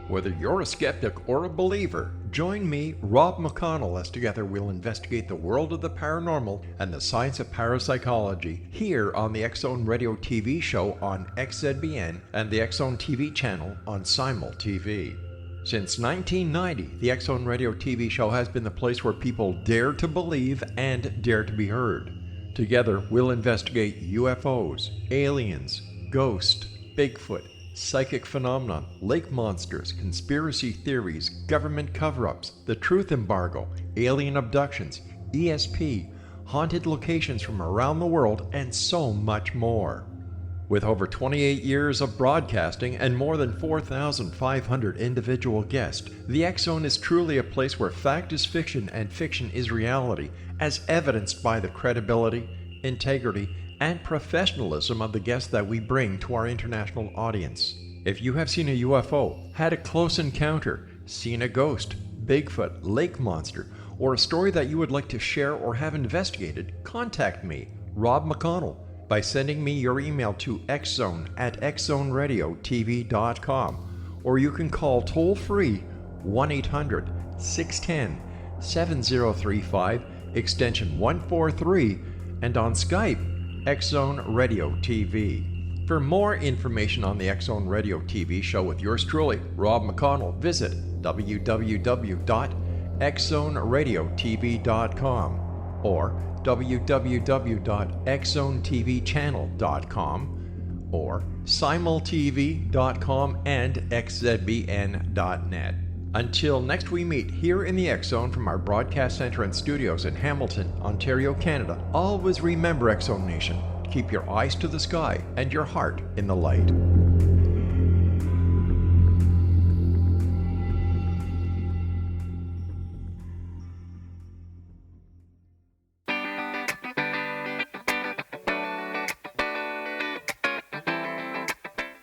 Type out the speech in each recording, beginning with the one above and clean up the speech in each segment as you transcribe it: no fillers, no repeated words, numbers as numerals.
Whether you're a skeptic or a believer, join me, Rob McConnell, as together we'll investigate the world of the paranormal and the science of parapsychology here on the X-Zone Radio TV show on XZBN and the X-Zone TV channel on Simul TV. Since 1990, the X-Zone Radio TV show has been the place where people dare to believe and dare to be heard. Together, we'll investigate UFOs, aliens, ghosts, Bigfoot, psychic phenomena, lake monsters, conspiracy theories, government cover-ups, the truth embargo, alien abductions, ESP, haunted locations from around the world, and so much more. With over 28 years of broadcasting and more than 4,500 individual guests, the X-Zone is truly a place where fact is fiction and fiction is reality, as evidenced by the credibility, integrity, and professionalism of the guests that we bring to our international audience. If you have seen a UFO, had a close encounter, seen a ghost, Bigfoot, lake monster, or a story that you would like to share or have investigated, contact me, Rob McConnell, by sending me your email to xzone@xzoneradiotv.com, or you can call toll-free 1-800-610-7035, extension 143, and on Skype, X-Zone Radio TV. For more information on the X-Zone Radio TV show with yours truly, Rob McConnell, visit www.xzoneradiotv.com or www.xzonetvchannel.com or simultv.com and xzbn.net. Until next we meet here in the X-Zone from our broadcast center and studios in Hamilton, Ontario, Canada, always remember, X-Zone Nation, keep your eyes to the sky and your heart in the light.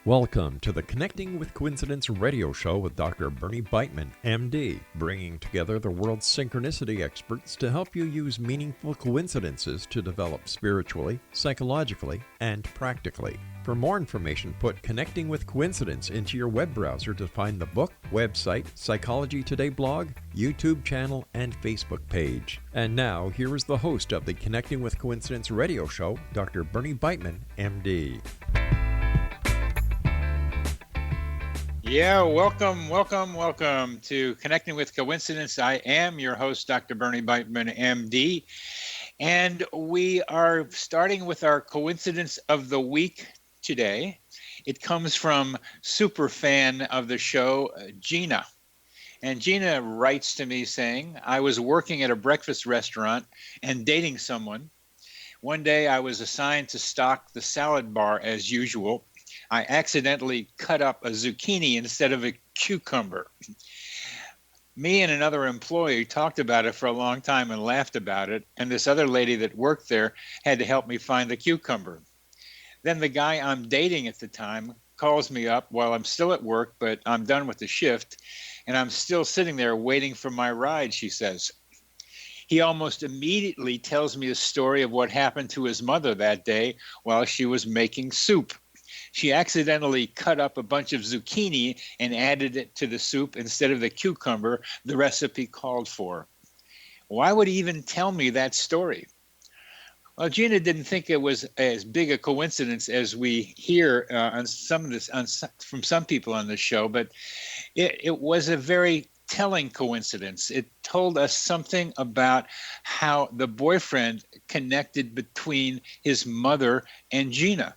Welcome to the Connecting with Coincidence radio show with Dr. Bernie Beitman, MD, bringing together the world's synchronicity experts to help you use meaningful coincidences to develop spiritually, psychologically, and practically. For more information, put Connecting with Coincidence into your web browser to find the book, website, Psychology Today blog, YouTube channel, and Facebook page. And now, here is the host of the Connecting with Coincidence radio show, Dr. Bernie Beitman, MD. Yeah, welcome to Connecting with Coincidence. I am your host, Dr. Bernie Beitman, MD, and we are starting with our coincidence of the week today. It comes from super fan of the show, Gina. And Gina writes to me saying, I was working at a breakfast restaurant and dating someone. One day I was assigned to stock the salad bar as usual. I accidentally cut up a zucchini instead of a cucumber. Me and another employee talked about it for a long time and laughed about it, and this other lady that worked there had to help me find the cucumber. Then the guy I'm dating at the time calls me up while I'm still at work, but I'm done with the shift, and I'm still sitting there waiting for my ride, she says. He almost immediately tells me a story of what happened to his mother that day while she was making soup. She accidentally cut up a bunch of zucchini and added it to the soup instead of the cucumber the recipe called for. Why would he even tell me that story? Well, Gina didn't think it was as big a coincidence as we hear on some of this from some people on the show, but it was a very telling coincidence. It told us something about how the boyfriend connected between his mother and Gina.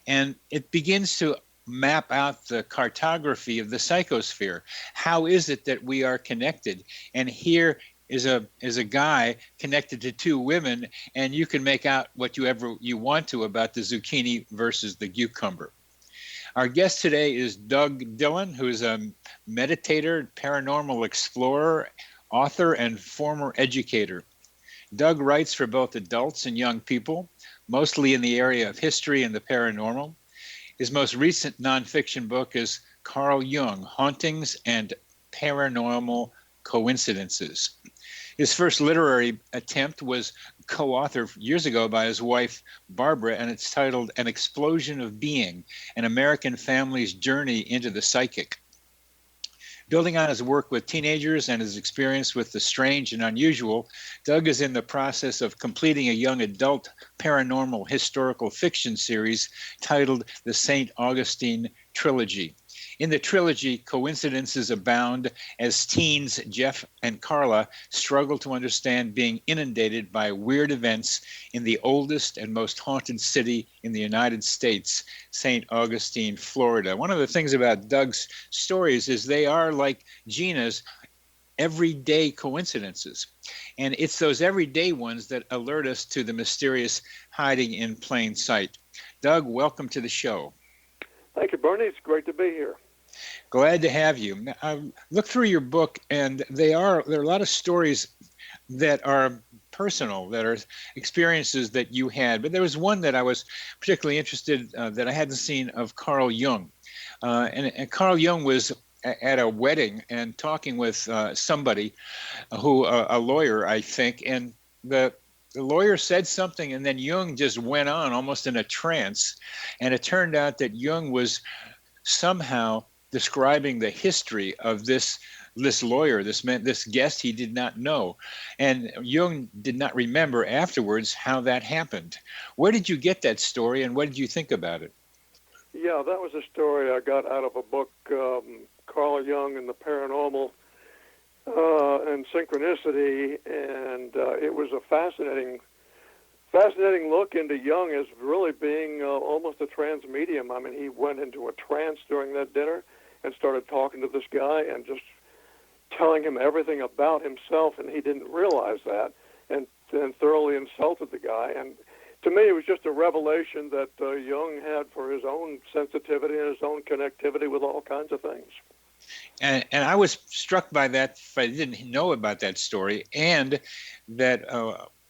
And it begins to map out the cartography of the psychosphere. How is it that we are connected? And here is a guy connected to two women, and you can make out what you want to about the zucchini versus the cucumber. Our guest today is Doug Dillon, who is a meditator, paranormal explorer, author, and former educator. Doug writes for both adults and young people, mostly in the area of history and the paranormal. His most recent nonfiction book is Carl Jung, Hauntings and Paranormal Coincidences. His first literary attempt was co-authored years ago by his wife, Barbara, and it's titled An Explosion of Being, An American Family's Journey into the Psychic. Building on his work with teenagers and his experience with the strange and unusual, Doug is in the process of completing a young adult paranormal historical fiction series titled The St. Augustine Trilogy. In the trilogy, coincidences abound as teens Jeff and Carla struggle to understand being inundated by weird events in the oldest and most haunted city in the United States, St. Augustine, Florida. One of the things about Doug's stories is they are like Gina's everyday coincidences. And it's those everyday ones that alert us to the mysterious hiding in plain sight. Doug, welcome to the show. Thank you, Bernie. It's great to be here. Glad to have you. I looked through your book, and there are a lot of stories that are personal, that are experiences that you had. But there was one that I was particularly interested that I hadn't seen of Carl Jung. And Carl Jung was at a wedding and talking with somebody who, a lawyer, I think, and the lawyer said something, and then Jung just went on almost in a trance. And it turned out that Jung was somehow describing the history of this lawyer, this guest he did not know. And Jung did not remember afterwards how that happened. Where did you get that story, and what did you think about it? Yeah, that was a story I got out of a book, Carl Jung and the Paranormal and Synchronicity, and it was a fascinating look into Jung as really being almost a trance medium. I mean, he went into a trance during that dinner and started talking to this guy and just telling him everything about himself, and he didn't realize that, and thoroughly insulted the guy. And to me, it was just a revelation that Jung had for his own sensitivity and his own connectivity with all kinds of things. And I was struck by that. I didn't know about that story, and that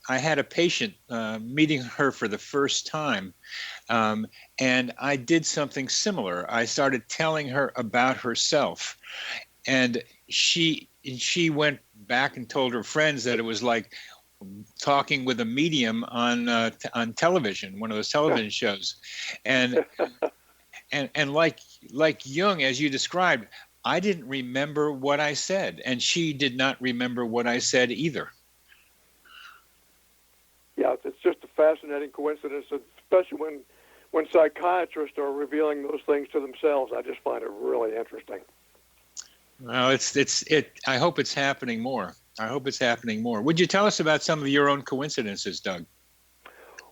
I had a patient meeting her for the first time, and I did something similar. I started telling her about herself, and she went back and told her friends that it was like talking with a medium on television, one of those television shows, and like Jung, as you described, I didn't remember what I said, and she did not remember what I said either. Yeah, it's just a fascinating coincidence, especially when psychiatrists are revealing those things to themselves. I just find it really interesting. Well, I hope it's happening more. I hope it's happening more. Would you tell us about some of your own coincidences, Doug?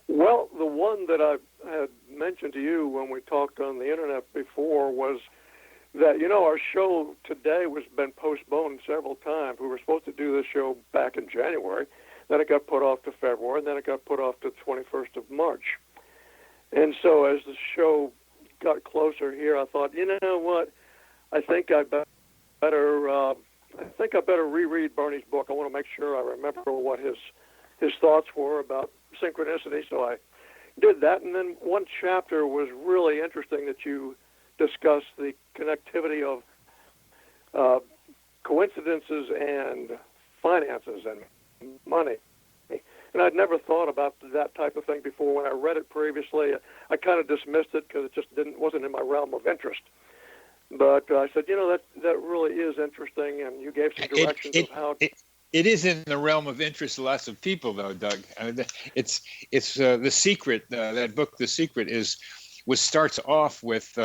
Well, the one that I had mentioned to you when we talked on the internet before was that, our show today was been postponed several times. We were supposed to do this show back in January. Then it got put off to February, and then it got put off to 21st of March. And so as the show got closer here, I thought, you know what? I think I better reread Bernie's book. I want to make sure I remember what his thoughts were about synchronicity. So I did that, and then one chapter was really interesting that you discussed the connectivity of coincidences and finances and money. And I'd never thought about that type of thing before. When I read it previously, I kind of dismissed it because it just wasn't in my realm of interest. But I said, that really is interesting, and you gave some directions of how. It is in the realm of interest to lots of people, though, Doug. I mean, it's The Secret. That book, The Secret, starts off with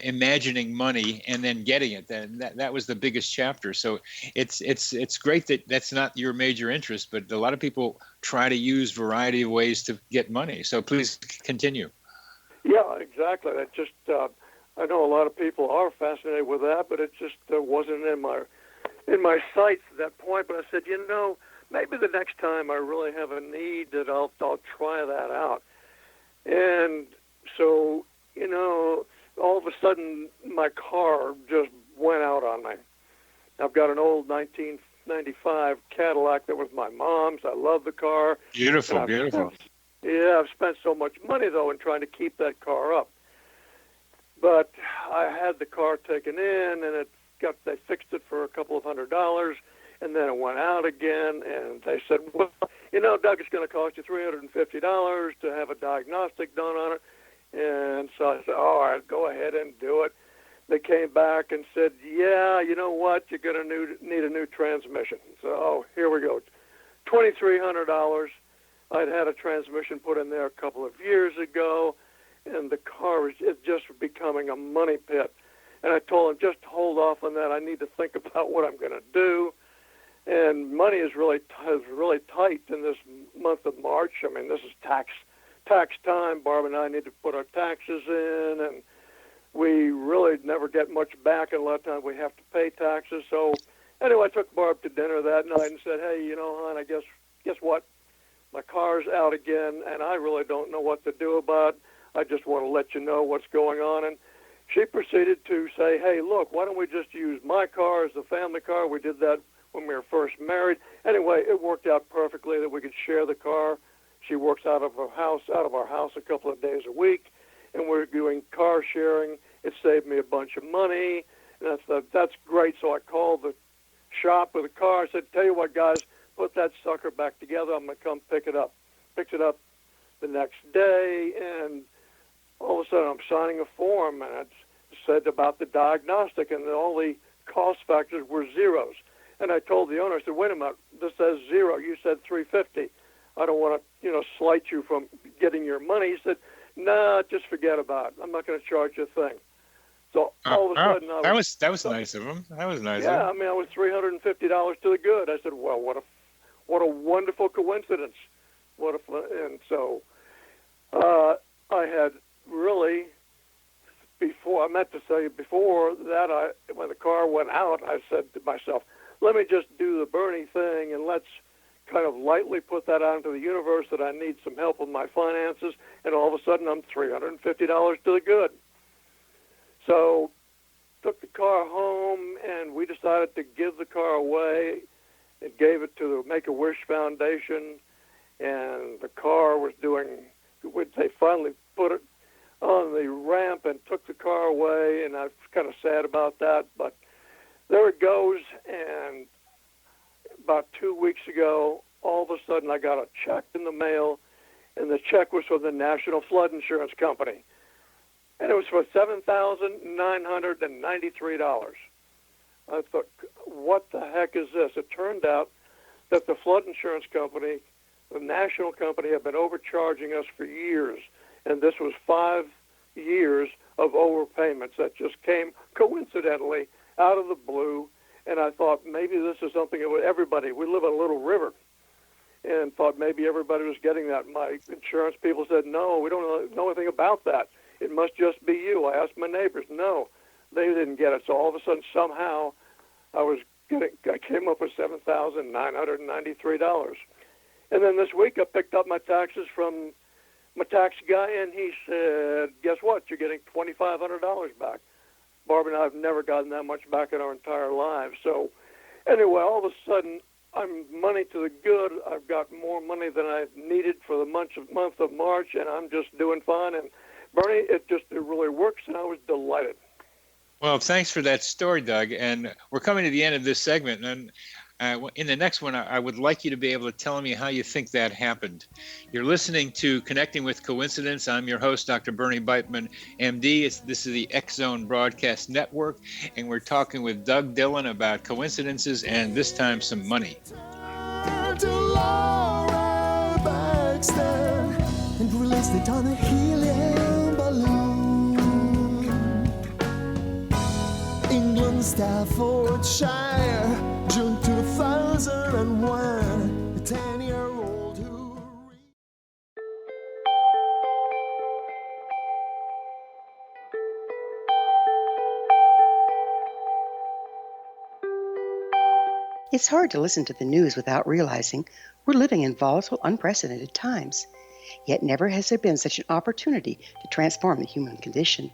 imagining money and then getting it. That was the biggest chapter. So it's great that that's not your major interest, but a lot of people try to use variety of ways to get money. So please continue. Yeah, exactly. It just I know a lot of people are fascinated with that, but it just wasn't in my sights at that point. But I said, maybe the next time I really have a need that I'll try that out. And so, all of a sudden my car just went out on me. I've got an old 1995 Cadillac that was my mom's. I love the car. Beautiful. I've spent so much money, though, in trying to keep that car up. But I had the car taken in, and they fixed it for a couple of $100, and then it went out again, and they said, well, Doug, it's going to cost you $350 to have a diagnostic done on it. And so I said, all right, go ahead and do it. They came back and said, yeah, you know what, you're going to need a new transmission. So, here we go. $2,300. I'd had a transmission put in there a couple of years ago, and the car is just becoming a money pit. And I told him, just hold off on that. I need to think about what I'm going to do. And money is really tight in this month of March. I mean, this is tax time. Barb and I need to put our taxes in, and we really never get much back, and a lot of times we have to pay taxes. So anyway, I took Barb to dinner that night and said, hey, you know, hon, guess what? My car's out again, and I really don't know what to do about it. I just want to let you know what's going on. And she proceeded to say, hey, look, why don't we just use my car as the family car? We did that when we were first married. Anyway, it worked out perfectly that we could share the car. She works out of our house a couple of days a week, and we're doing car sharing. It saved me a bunch of money, and that's great. So I called the shop with the car. I said, tell you what, guys, put that sucker back together. I'm going to come pick it up. Picked it up the next day, and all of a sudden I'm signing a form, and it said about the diagnostic, and all the cost factors were zeros. And I told the owner, I said, wait a minute, this says zero. You said $350. I don't want to, slight you from getting your money. He said, nah, just forget about it. I'm not going to charge you a thing. So all of a sudden, that was nice of him. That was nice. Yeah, I mean, I was $350 to the good. I said, well, what a wonderful coincidence. And so I had really before that, when the car went out, I said to myself, let me just do the Bernie thing, and let's kind of lightly put that out into the universe that I need some help with my finances, and all of a sudden I'm $350 to the good. So took the car home, and we decided to give the car away and gave it to the Make-A-Wish Foundation, and the car was they finally put it on the ramp and took the car away, and I was kind of sad about that, but there it goes. And about 2 weeks ago, all of a sudden I got a check in the mail, and the check was from the National Flood Insurance Company, and it was for $7,993. I thought, what the heck is this? It turned out that the flood insurance company, the national company, had been overcharging us for years, and this was 5 years of overpayments that just came coincidentally out of the blue. And I thought maybe this is something that everybody, we live on a little river, and thought maybe everybody was getting that. My insurance people said, no, we don't know anything about that. It must just be you. I asked my neighbors. No, they didn't get it. So all of a sudden, somehow, I came up with $7,993. And then this week, I picked up my taxes from my tax guy, and he said, guess what? You're getting $2,500 back. Barb and I have never gotten that much back in our entire lives. So anyway, all of a sudden, I'm money to the good. I've got more money than I needed for the month of March, and I'm just doing fine. And Bernie, it really works, and I was delighted. Well, thanks for that story, Doug. And we're coming to the end of this segment. And in the next one, I would like you to be able to tell me how you think that happened. You're listening to Connecting with Coincidence. I'm your host, Dr. Bernie Beitman, MD. This is the X Zone Broadcast Network, and we're talking with Doug Dillon about coincidences and this time some money. And released it on a helium balloon. England, Staffordshire, June 2001. A 10-year-old who... It's hard to listen to the news without realizing we're living in volatile, unprecedented times. Yet never has there been such an opportunity to transform the human condition.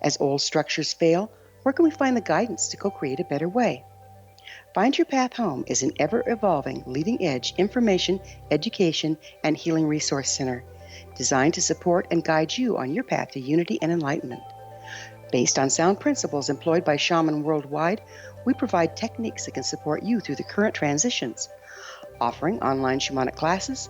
As old structures fail, where can we find the guidance to co-create a better way? Find Your Path Home is an ever-evolving, leading-edge information, education, and healing resource center designed to support and guide you on your path to unity and enlightenment. Based on sound principles employed by shaman worldwide, we provide techniques that can support you through the current transitions, offering online shamanic classes,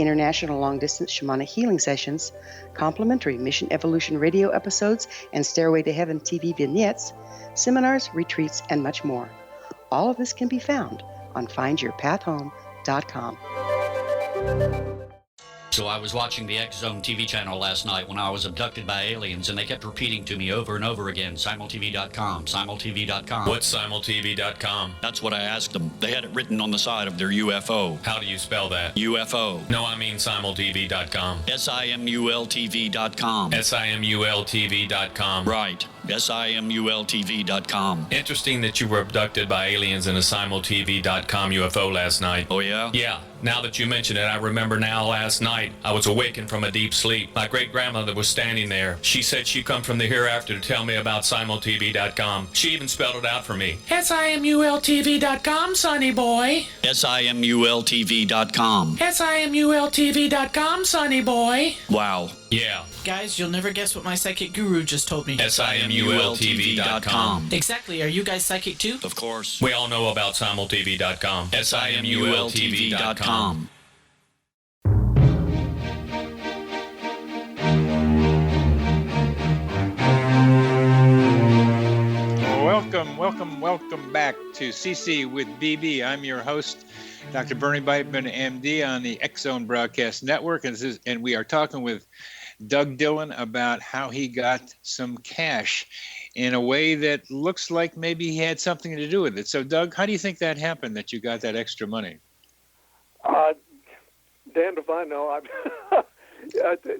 international long-distance shamanic healing sessions, complimentary Mission Evolution radio episodes and Stairway to Heaven TV vignettes, seminars, retreats, and much more. All of this can be found on findyourpathhome.com. So I was watching the X Zone TV channel last night when I was abducted by aliens, and they kept repeating to me over and over again, simultv.com, simultv.com. What's simultv.com? That's what I asked them. They had it written on the side of their UFO. How do you spell that? UFO. No, I mean simultv.com. simultv.com. simultv.com. Right. simultv.com. Interesting that you were abducted by aliens in a simultv.com UFO last night. Oh, yeah? Yeah. Now that you mention it, I remember now last night I was awakened from a deep sleep. My great-grandmother was standing there. She said she'd come from the hereafter to tell me about simultv.com. She even spelled it out for me. simultv.com, sonny boy. simultv.com. simultv.com, sonny boy. Wow. Yeah. Guys, you'll never guess what my psychic guru just told me. simultv.com. Exactly. Are you guys psychic too? Of course. We all know about simultv.com. simultv.com. Welcome back to CC with BB. I'm your host, Dr. Bernie Beitman, MD, on the X Zone Broadcast Network, and we are talking with Doug Dillon about how he got some cash in a way that looks like maybe he had something to do with it. So, Doug, how do you think that happened, that you got that extra money? Damned if I know.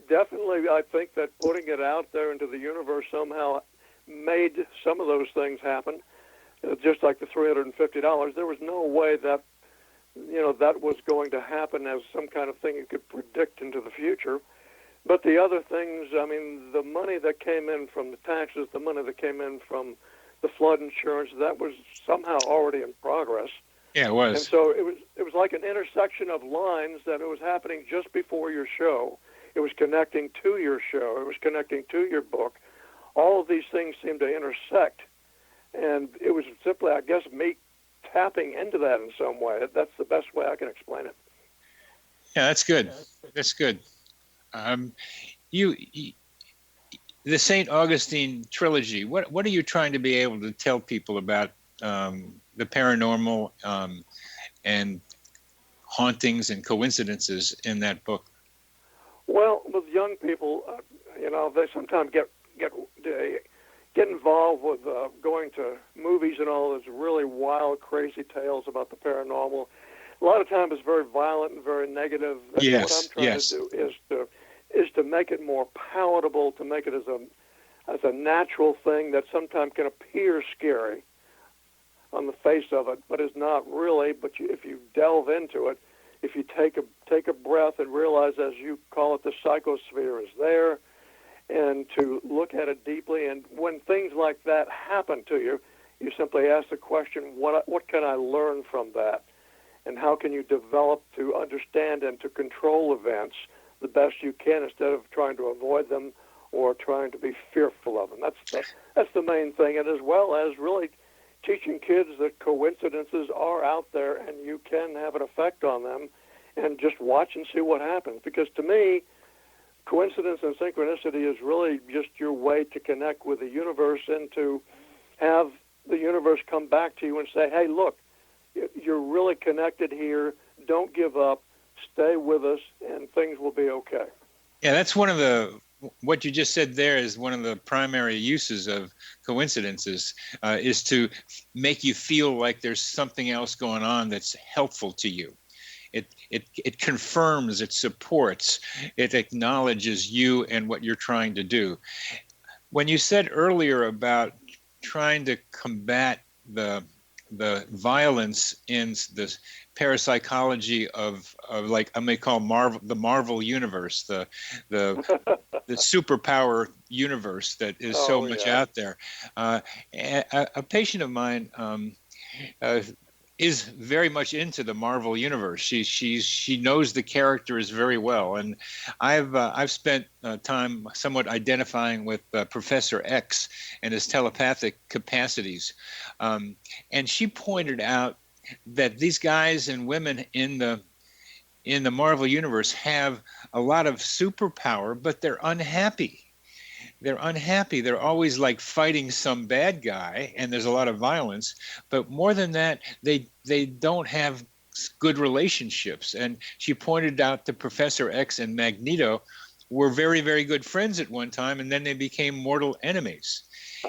Definitely, I think that putting it out there into the universe somehow made some of those things happen. Just like the $350, there was no way that that was going to happen as some kind of thing you could predict into the future. But the other things, I mean, the money that came in from the taxes, the money that came in from the flood insurance, that was somehow already in progress. Yeah, it was. And so it was like an intersection of lines that it was happening just before your show. It was connecting to your show. It was connecting to your book. All of these things seemed to intersect. And it was simply, I guess, me tapping into that in some way. That's the best way I can explain it. Yeah, that's good. That's good. The St. Augustine trilogy, what are you trying to be able to tell people about the paranormal and hauntings and coincidences in that book? Well, with young people, they sometimes get involved with going to movies and all those really wild, crazy tales about the paranormal. A lot of times it's very violent and very negative. And yes, what I'm trying to do is to make it more palatable, to make it as a natural thing that sometimes can appear scary on the face of it, but is not really. But if you delve into it, if you take a breath and realize, as you call it, the psychosphere is there, and to look at it deeply, and when things like that happen to you, you simply ask the question, what can I learn from that? And how can you develop to understand and to control events the best you can instead of trying to avoid them or trying to be fearful of them? That's the main thing, and as well as really teaching kids that coincidences are out there and you can have an effect on them, and just watch and see what happens. Because to me, coincidence and synchronicity is really just your way to connect with the universe and to have the universe come back to you and say, hey, look, you're really connected here. Don't give up. Stay with us, and things will be okay. Yeah, that's what you just said there is one of the primary uses of coincidences, is to make you feel like there's something else going on that's helpful to you. It confirms, it supports, it acknowledges you and what you're trying to do. When you said earlier about trying to combat the violence in the parapsychology of like I may call the Marvel universe, the superpower universe that is so much out there. A patient of mine is very much into the Marvel universe. She knows the characters very well, and I've spent time somewhat identifying with Professor X and his telepathic capacities, and she pointed out that these guys and women in in the Marvel Universe have a lot of superpower, but they're unhappy. They're unhappy. They're always like fighting some bad guy, and there's a lot of violence. But more than that, they don't have good relationships. And she pointed out that Professor X and Magneto were very, very good friends at one time, and then they became mortal enemies.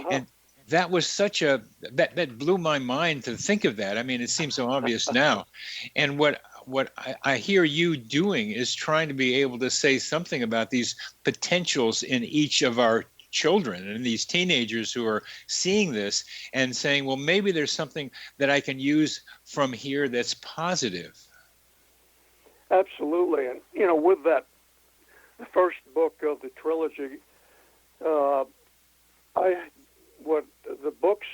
And that was that blew my mind to think of that. I mean, it seems so obvious now. And what I hear you doing is trying to be able to say something about these potentials in each of our children and these teenagers who are seeing this and saying, well, maybe there's something that I can use from here that's positive. Absolutely. And, with that, the first book of the trilogy, the books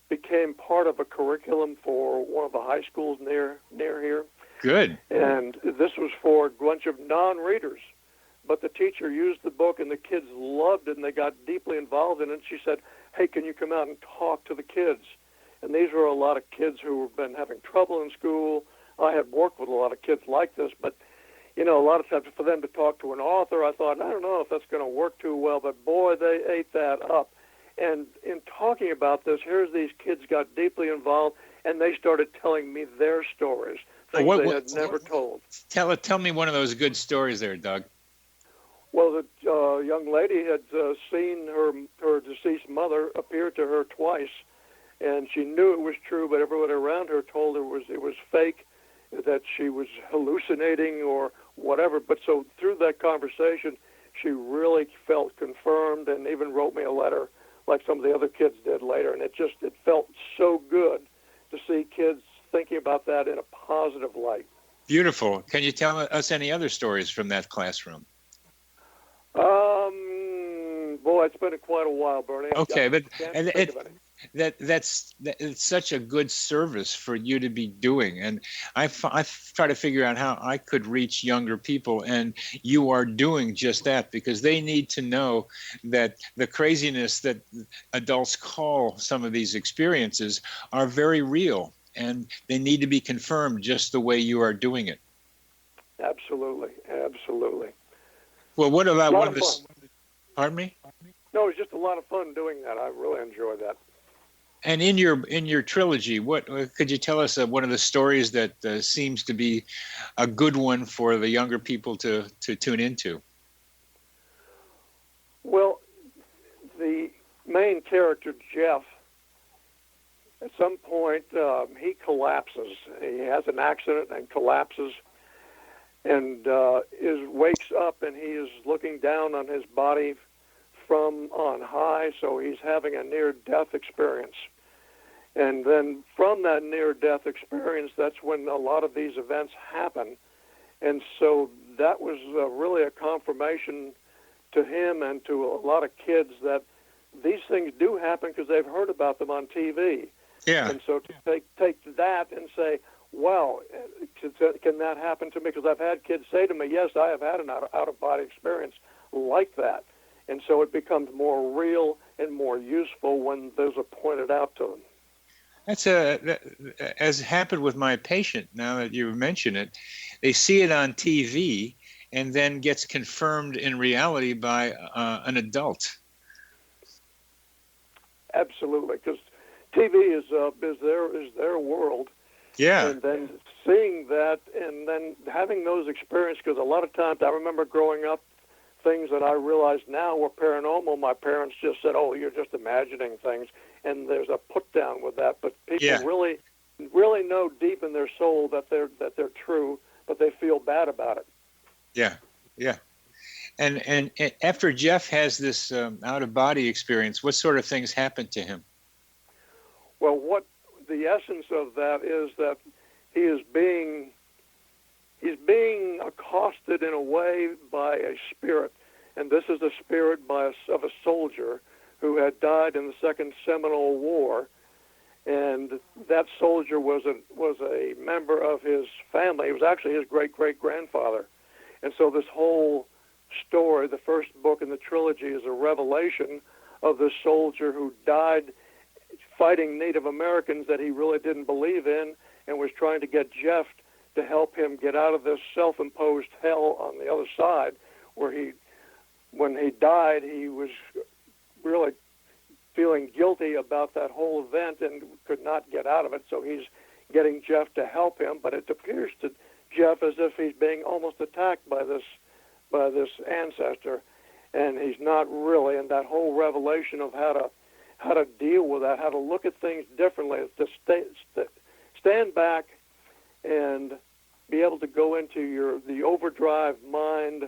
became part of a curriculum for one of the high schools near here. Good. And this was for a bunch of non-readers. But the teacher used the book, and the kids loved it, and they got deeply involved in it. She said, hey, can you come out and talk to the kids? And these were a lot of kids who have been having trouble in school. I had worked with a lot of kids like this, but, a lot of times for them to talk to an author, I thought, I don't know if that's going to work too well, but boy, they ate that up. And in talking about this, here's these kids got deeply involved, and they started telling me their stories, things they had never told. Tell me one of those good stories there, Doug. Well, the young lady had seen her deceased mother appear to her twice, and she knew it was true, but everyone around her told her it was fake, that she was hallucinating or whatever. But so through that conversation, she really felt confirmed and even wrote me a letter like some of the other kids did later. And it felt so good to see kids thinking about that in a positive light. Beautiful. Can you tell us any other stories from that classroom? Boy, it's been quite a while, Bernie. Okay, but that's such a good service for you to be doing, and I try to figure out how I could reach younger people, and you are doing just that, because they need to know that the craziness that adults call some of these experiences are very real, and they need to be confirmed just the way you are doing it. Absolutely. Well, what about one of the... Pardon me? No, it was just a lot of fun doing that. I really enjoyed that. And in your trilogy, what could you tell us one of the stories that seems to be a good one for the younger people to tune into? Well, the main character, Jeff, at some point he collapses. He has an accident and collapses, and wakes up, and he is looking down on his body from on high, so he's having a near-death experience. And then from that near-death experience, that's when a lot of these events happen. And so that was really a confirmation to him and to a lot of kids that these things do happen because they've heard about them on TV. Yeah. And so to take that and say, wow, can that happen to me? Because I've had kids say to me, yes, I have had an out-of-body experience like that. And so it becomes more real and more useful when those are pointed out to them. That's as happened with my patient. Now that you mention it, they see it on TV and then gets confirmed in reality by an adult. Absolutely, because TV is their world. Yeah. And then seeing that and then having those experiences, because a lot of times I remember growing up, things that I realize now were paranormal, my parents just said, oh, you're just imagining things. And there's a put down with that. But people really know deep in their soul that they're true, but they feel bad about it. Yeah. And after Jeff has this out-of-body experience, what sort of things happen to him? Well, what the essence of that is that he's being accosted in a way by a spirit, and this is a spirit of a soldier who had died in the Second Seminole War, and that soldier was a member of his family. It was actually his great-great-grandfather. And so this whole story, the first book in the trilogy, is a revelation of this soldier who died fighting Native Americans that he really didn't believe in, and was trying to get Jeff to help him get out of this self-imposed hell on the other side, where when he died, he was really feeling guilty about that whole event and could not get out of it. So he's getting Jeff to help him, but it appears to Jeff as if he's being almost attacked by this ancestor, and he's not really. And that whole revelation of how to deal with that, how to look at things differently, to stand back and be able to go into the overdrive mind,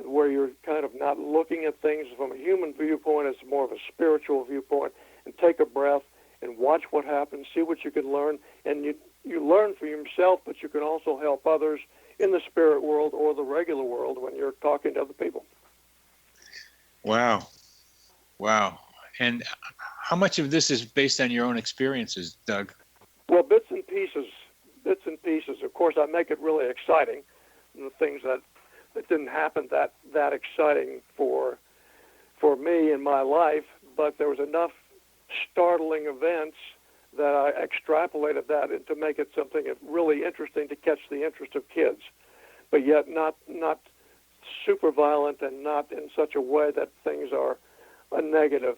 where you're kind of not looking at things from a human viewpoint, it's more of a spiritual viewpoint, and take a breath and watch what happens, see what you can learn, and you learn for yourself, but you can also help others in the spirit world or the regular world when you're talking to other people. Wow. And how much of this is based on your own experiences, Doug? Well, bits and pieces. Of course, I make it really exciting, the things that didn't happen that exciting for me in my life, but there was enough startling events that I extrapolated that to make it something really interesting to catch the interest of kids, but yet not super violent and not in such a way that things are a negative.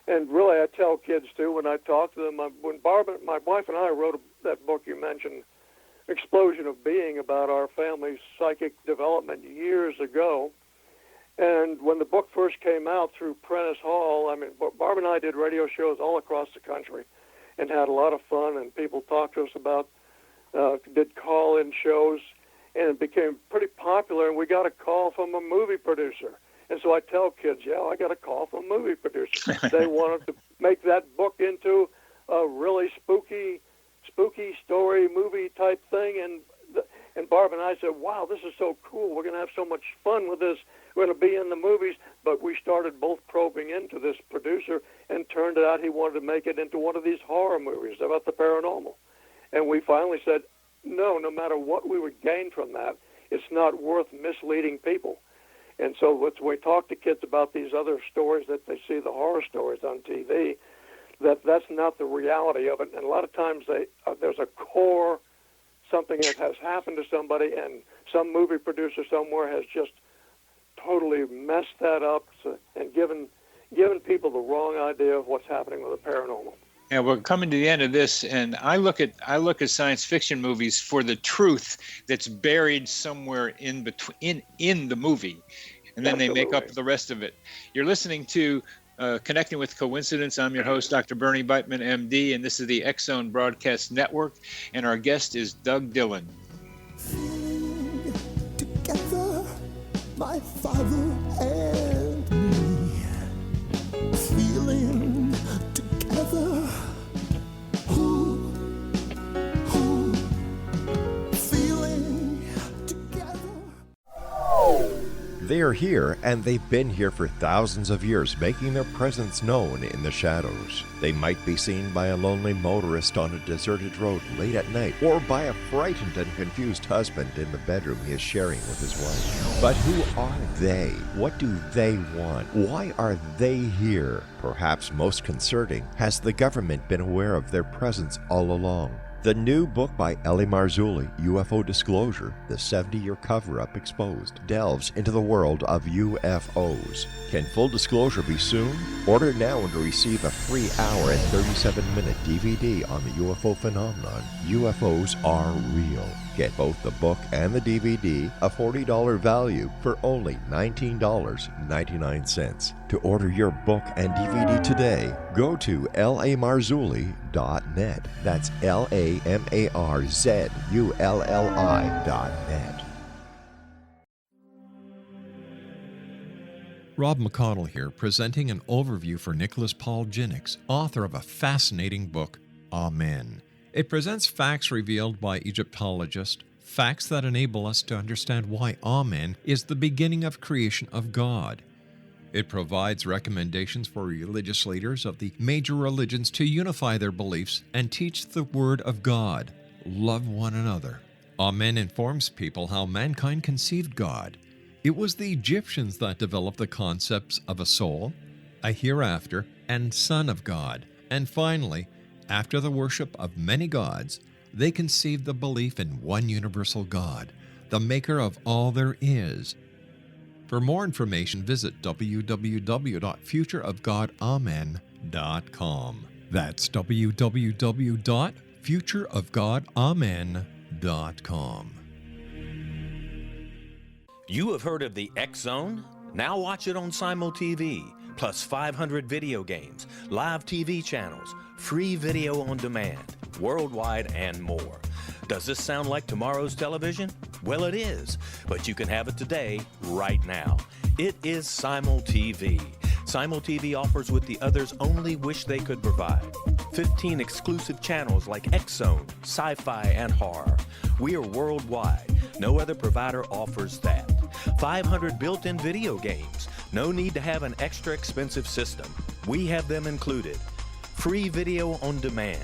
And really, I tell kids too when I talk to them. When my wife and I wrote that book you mentioned, Explosion of Being, about our family's psychic development years ago. And when the book first came out through Prentice Hall, I mean, Barb and I did radio shows all across the country and had a lot of fun, and people talked to us about, did call-in shows, and it became pretty popular, and we got a call from a movie producer. And so I tell kids, I got a call from a movie producer. They wanted to make that book into a really spooky story, movie type thing, and Barb and I said, wow, this is so cool. We're going to have so much fun with this. We're going to be in the movies. But we started both probing into this producer, and turned out he wanted to make it into one of these horror movies about the paranormal. And we finally said, no matter what we would gain from that, it's not worth misleading people. And so when we talk to kids about these other stories that they see, the horror stories on TV, that's not the reality of it. And a lot of times there's a core, something that has happened to somebody, and some movie producer somewhere has just totally messed that up and given people the wrong idea of what's happening with the paranormal. Yeah, we're coming to the end of this, and I look at science fiction movies for the truth that's buried somewhere in between in the movie, and then Absolutely. They make up the rest of it. You're listening to Connecting with Coincidence. I'm your host, Dr. Bernie Beitman, MD, and this is the X-Zone Broadcast Network, and our guest is Doug Dillon. Feeling together, my father and me. Feeling together. Feeling together. They are here, and they've been here for thousands of years, making their presence known in the shadows. They might be seen by a lonely motorist on a deserted road late at night, or by a frightened and confused husband in the bedroom he is sharing with his wife. But who are they? What do they want? Why are they here? Perhaps most concerning, has the government been aware of their presence all along? The new book by Ellie Marzulli, UFO Disclosure, the 70-year cover-up exposed, delves into the world of UFOs. Can full disclosure be soon? Order now and receive a free hour and 37-minute DVD on the UFO phenomenon. UFOs are real. Get both the book and the DVD, a $40 value, for only $19.99. To order your book and DVD today, go to lamarzulli.net. That's LAMARZULLI.net. Rob McConnell here, presenting an overview for Nicholas Paul Jennings, author of a fascinating book, Amen. It presents facts revealed by Egyptologists, facts that enable us to understand why Amen is the beginning of creation of God. It provides recommendations for religious leaders of the major religions to unify their beliefs and teach the Word of God. Love one another. Amen informs people how mankind conceived God. It was the Egyptians that developed the concepts of a soul, a hereafter, and Son of God. And finally, after the worship of many gods, they conceived the belief in one universal God, the maker of all there is. For more information, visit www.futureofgodamen.com. That's www.futureofgodamen.com. You have heard of the X Zone? Now watch it on Simul TV, plus 500 video games, live TV channels, free video on demand, worldwide, and more. Does this sound like tomorrow's television? Well, it is, but you can have it today, right now. It is Simul TV. Simul TV offers what the others only wish they could provide. 15 exclusive channels like X Zone, sci-fi, and horror. We are worldwide. No other provider offers that. 500 built-in video games. No need to have an extra expensive system. We have them included. Free video on demand.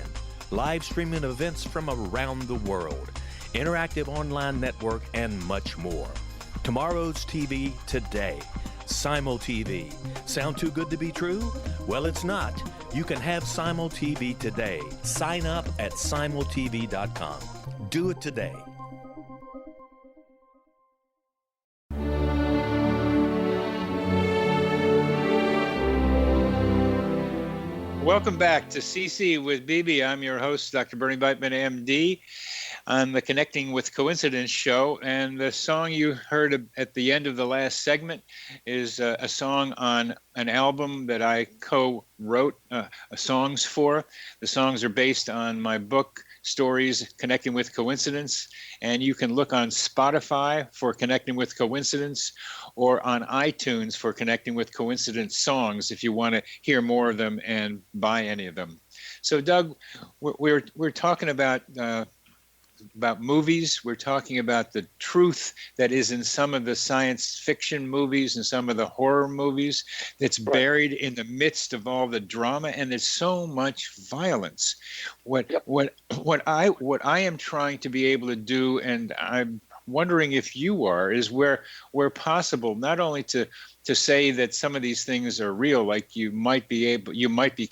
Live streaming events from around the world. Interactive online network, and much more. Tomorrow's TV today. Simul TV. Sound too good to be true? Well, it's not. You can have Simul TV today. Sign up at simultv.com. Do it today. Welcome back to CC with BB. I'm your host, Dr. Bernie Beitman, MD, on the Connecting with Coincidence show. And the song you heard at the end of the last segment is a song on an album that I co-wrote songs for. The songs are based on my book, Stories Connecting with Coincidence. And you can look on Spotify for Connecting with Coincidence, or on iTunes for Connecting with Coincidence songs if you want to hear more of them and buy any of them. So, Doug, we're talking about movies. We're talking about the truth that is in some of the science fiction movies and some of the horror movies that's buried in the midst of all the drama, and there's so much violence. What I am trying to be able to do, and I'm wondering if you are, is where possible, not only to say that some of these things are real, like you might be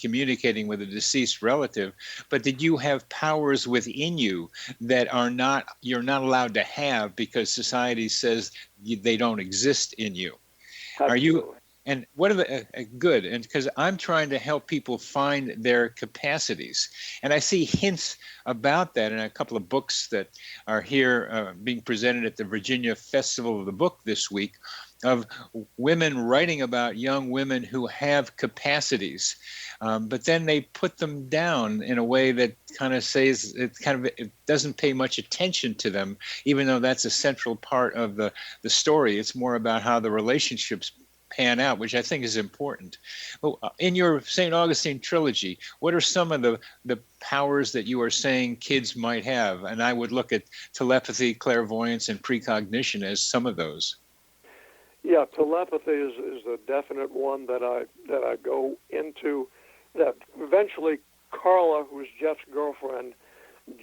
communicating with a deceased relative, but that you have powers within you that you're not allowed to have because society says they don't exist in you. Absolutely. Are you? And what are the good? And because I'm trying to help people find their capacities, and I see hints about that in a couple of books that are here being presented at the Virginia Festival of the Book this week, of women writing about young women who have capacities, but then they put them down in a way that kind of says it doesn't pay much attention to them, even though that's a central part of the story. It's more about how the relationships pan out, which I think is important. In your St. Augustine trilogy, what are some of the powers that you are saying kids might have? And I would look at telepathy, clairvoyance, and precognition as some of those. Yeah, telepathy is a definite one that I go into. That eventually Carla, who's Jeff's girlfriend,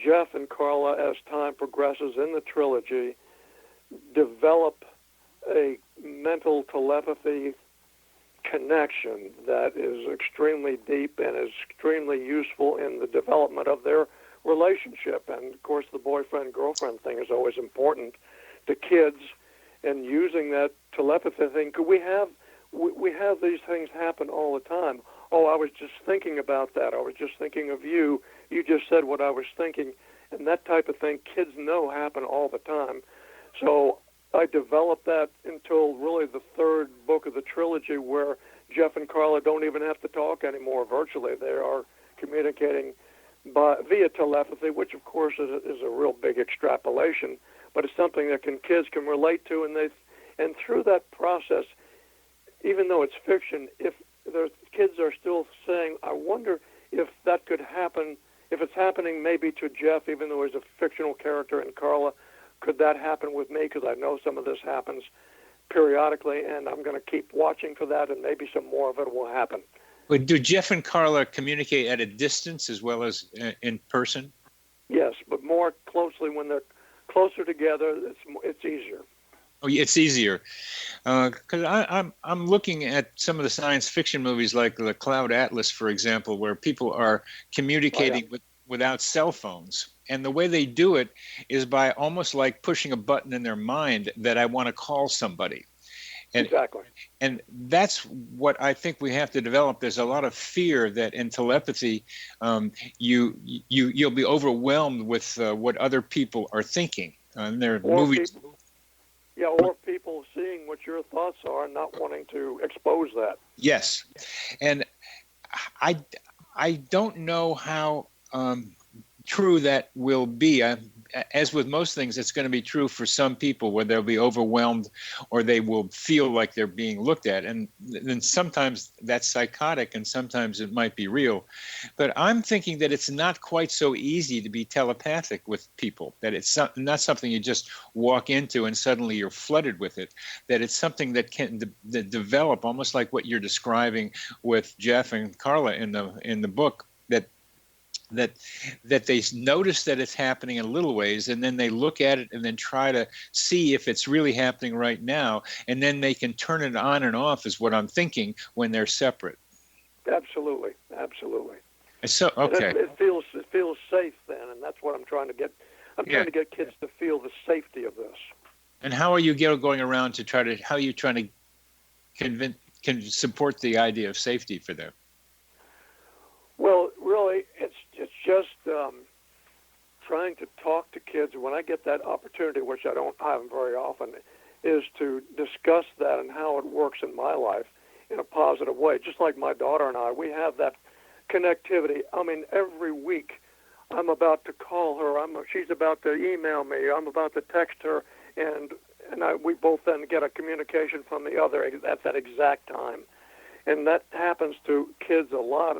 Jeff and Carla, as time progresses in the trilogy, develop a mental telepathy connection that is extremely deep and is extremely useful in the development of their relationship. And of course, the boyfriend-girlfriend thing is always important to kids, and using that telepathy thing. Could we have these things happen all the time? Oh, I was just thinking about that. I was just thinking of you. You just said what I was thinking. And that type of thing, kids know happen all the time. So I developed that until really the third book of the trilogy, where Jeff and Carla don't even have to talk anymore virtually. They are communicating via telepathy, which of course is a real big extrapolation, but it's something that kids can relate to, and through that process, even though it's fiction, if the kids are still saying, I wonder if that could happen, if it's happening maybe to Jeff, even though he's a fictional character, and Carla, could that happen with me? Because I know some of this happens periodically, and I'm going to keep watching for that, and maybe some more of it will happen. But do Jeff and Carla communicate at a distance as well as in person? Yes, but more closely when they're closer together. It's easier. Oh, it's easier, because I'm looking at some of the science fiction movies, like the Cloud Atlas, for example, where people are communicating without cell phones. And the way they do it is by almost like pushing a button in their mind that I want to call somebody. And, exactly. And that's what I think we have to develop. There's a lot of fear that in telepathy, you'll be overwhelmed with what other people are thinking. And their movies. Or people seeing what your thoughts are and not wanting to expose that. Yes, and I don't know how true that will be. As with most things, it's going to be true for some people where they'll be overwhelmed or they will feel like they're being looked at. And then sometimes that's psychotic and sometimes it might be real. But I'm thinking that it's not quite so easy to be telepathic with people, that it's not something you just walk into and suddenly you're flooded with it, that it's something that can develop almost like what you're describing with Jeff and Carla in the book, that they notice that it's happening in little ways, and then they look at it and then try to see if it's really happening right now, and then they can turn it on and off is what I'm thinking when they're separate. Absolutely. So okay. It feels safe then, and that's what I'm trying to get. I'm trying to get kids to feel the safety of this. And how are you going around to how are you trying to support the idea of safety for them? Well, really, it's just trying to talk to kids when I get that opportunity, which I don't have very often, is to discuss that and how it works in my life in a positive way. Just like my daughter and I, we have that connectivity. I mean, every week I'm about to call her. She's about to email me. I'm about to text her, and we both then get a communication from the other at that exact time. And that happens to kids a lot.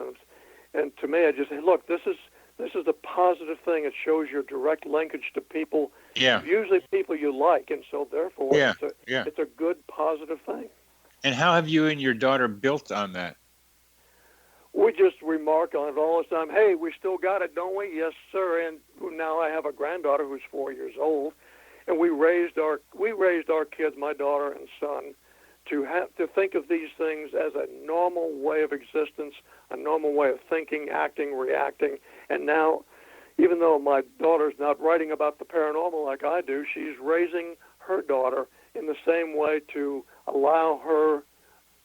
And to me, I just say, look, this is a positive thing. It shows your direct linkage to people, usually people you like, and so therefore it's a good, positive thing. And how have you and your daughter built on that? We just remark on it all the time. Hey, we still got it, don't we? Yes, sir. And now I have a granddaughter who's 4 years old, and we raised our kids, my daughter and son, to think of these things as a normal way of existence, a normal way of thinking, acting, reacting. And now, even though my daughter's not writing about the paranormal like I do, she's raising her daughter in the same way to allow her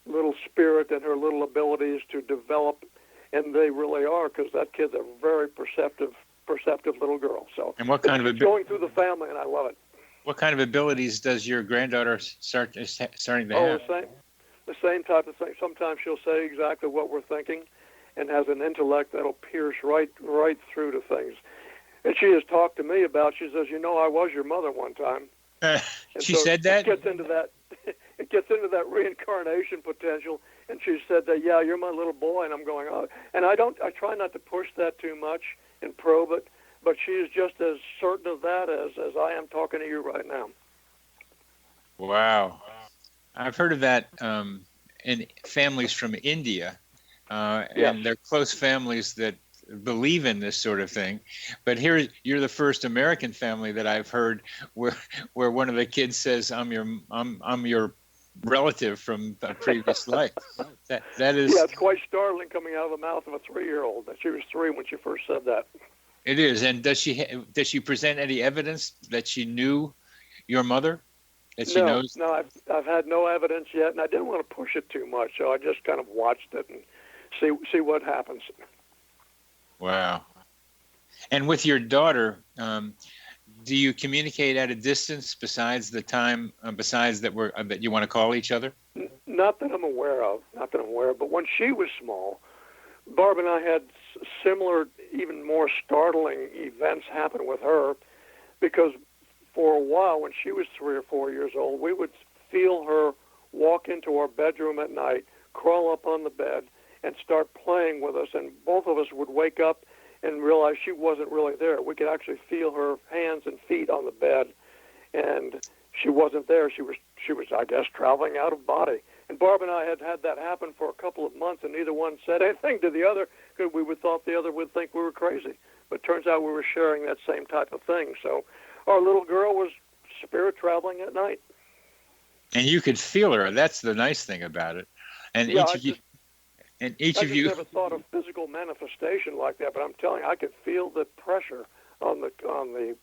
little spirit and her little abilities to develop, and they really are, because that kid's a very perceptive little girl. So, and what kind of going through the family, and I love it. What kind of abilities does your granddaughter starting to have? The same type of thing. Sometimes she'll say exactly what we're thinking, and has an intellect that'll pierce right through to things. And she has talked to me about. She says, I was your mother one time. She said that? It gets into that reincarnation potential, and she said that, yeah, you're my little boy, and I'm going, oh. And I try not to push that too much and probe it, but she is just as certain of that as I am talking to you right now. Wow. I've heard of that in families from India, and they're close families that believe in this sort of thing. But here, you're the first American family that I've heard where one of the kids says, I'm your relative from a previous life. That is. Yeah, it's quite startling coming out of the mouth of a 3-year-old. She was 3 when she first said that. It is. And does she present any evidence that she knew your mother? That she knows? No, I've had no evidence yet, and I didn't want to push it too much, so I just kind of watched it and see what happens. Wow. And with your daughter, do you communicate at a distance besides the time, besides that you want to call each other? Not that I'm aware of. But when she was small, Barb and I had similar, even more startling events happen with her, because for a while when she was 3 or 4 years old, we would feel her walk into our bedroom at night, crawl up on the bed, and start playing with us, and both of us would wake up and realize she wasn't really there. We could actually feel her hands and feet on the bed, and she wasn't there. She was, I guess, traveling out of body. And Barb and I had that happen for a couple of months, and neither one said anything to the other, because we thought the other would think we were crazy. But it turns out we were sharing that same type of thing. So our little girl was spirit traveling at night. And you could feel her. That's the nice thing about it. And I never thought of physical manifestation like that, but I'm telling you, I could feel the pressure on the